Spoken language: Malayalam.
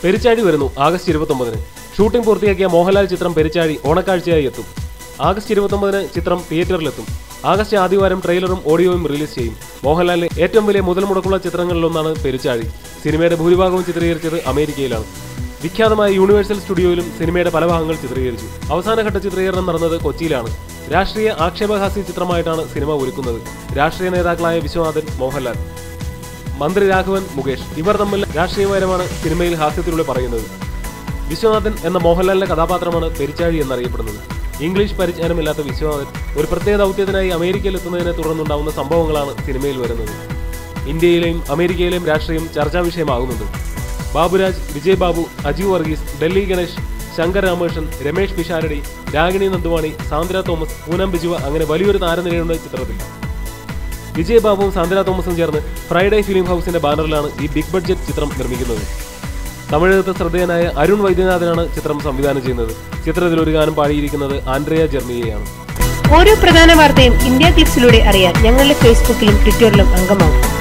പെരിച്ചാഴി വരുന്നു ആഗസ്റ്റ് 29-ന്. ഷൂട്ടിംഗ് പൂർത്തിയാക്കിയ മോഹൻലാൽ ചിത്രം പെരിച്ചാഴി ഓണക്കാഴ്ചയായി എത്തും. ആഗസ്റ്റ് 29-ന് ചിത്രം തിയേറ്ററിലെത്തും. ആഗസ്റ്റ് ആദ്യവാരം ട്രെയിലറും ഓഡിയോയും റിലീസ് ചെയ്യും. മോഹൻലാലിന്റെ ഏറ്റവും വലിയ മുതൽ മുടക്കുള്ള ചിത്രങ്ങളിലൊന്നാണ് പെരിച്ചാഴി. സിനിമയുടെ ഭൂരിഭാഗവും ചിത്രീകരിച്ചത് അമേരിക്കയിലാണ്. വിഖ്യാതമായ യൂണിവേഴ്സൽ സ്റ്റുഡിയോയിലും സിനിമയുടെ പല ഭാഗങ്ങൾ ചിത്രീകരിച്ചു. അവസാനഘട്ട ചിത്രീകരണം നടന്നത് കൊച്ചിയിലാണ്. രാഷ്ട്രീയ ആക്ഷേപഹാസ്യ ചിത്രമായിട്ടാണ് സിനിമ ഒരുക്കുന്നത്. രാഷ്ട്രീയ നേതാക്കളായ വിശ്വനാഥൻ, മോഹൻലാൽ, മന്ത്രി രാഘവൻ, മുകേഷ് ഇവർ തമ്മിൽ രാഷ്ട്രീയപരമാണ് സിനിമയിൽ ഹാസ്യത്തിലൂടെ പറയുന്നത്. വിശ്വനാഥൻ എന്ന മോഹൻലാലിന്റെ കഥാപാത്രമാണ് പെരിച്ചാഴി എന്നറിയപ്പെടുന്നത്. ഇംഗ്ലീഷ് പരിജ്ഞാനമില്ലാത്ത വിശ്വനാഥൻ ഒരു പ്രത്യേക ദൗത്യത്തിനായി അമേരിക്കയിൽ എത്തുന്നതിനെ തുടർന്നുണ്ടാവുന്ന സംഭവങ്ങളാണ് സിനിമയിൽ വരുന്നത്. ഇന്ത്യയിലെയും അമേരിക്കയിലെയും രാഷ്ട്രീയം ചർച്ചാ വിഷയമാകുന്നുണ്ട്. ബാബുരാജ്, വിജയ് ബാബു, അജീവ് വർഗീസ്, ഡൽഹി ഗണേഷ്, ശങ്കർ രാമകൃഷ്ണൻ, രമേഷ് പിഷാരടി, രാഗിണി നന്ദുവാണി, സാന്ദ്ര തോമസ്, പൂനം ബിജുവ അങ്ങനെ വലിയൊരു താരനിരയുണ്ട് ചിത്രത്തിൽ. വിജയ് ബാബുവും സാന്ദ്ര തോമസും ചേർന്ന് ഫ്രൈഡേ ഫിലിം ഹൗസിന്റെ ബാനറിലാണ് ഈ ബിഗ് ബഡ്ജറ്റ് ചിത്രം നിർമ്മിക്കുന്നത്. തമിഴകത്ത് ശ്രദ്ധേയനായ അരുൺ വൈദ്യനാഥനാണ് ചിത്രം സംവിധാനം ചെയ്യുന്നത്. ചിത്രത്തിൽ ഒരു ഗാനം പാടിയിരിക്കുന്നത് ആൻഡ്രിയ ജെർമിയയാണ്. ഓരോ പ്രധാന വാർത്തയും ഇന്ത്യ ക്ലിപ്സിലൂടെ അറിയാൻ ഞങ്ങളുടെ ഫേസ്ബുക്കിലും ട്വിറ്ററിലും അംഗമാകും.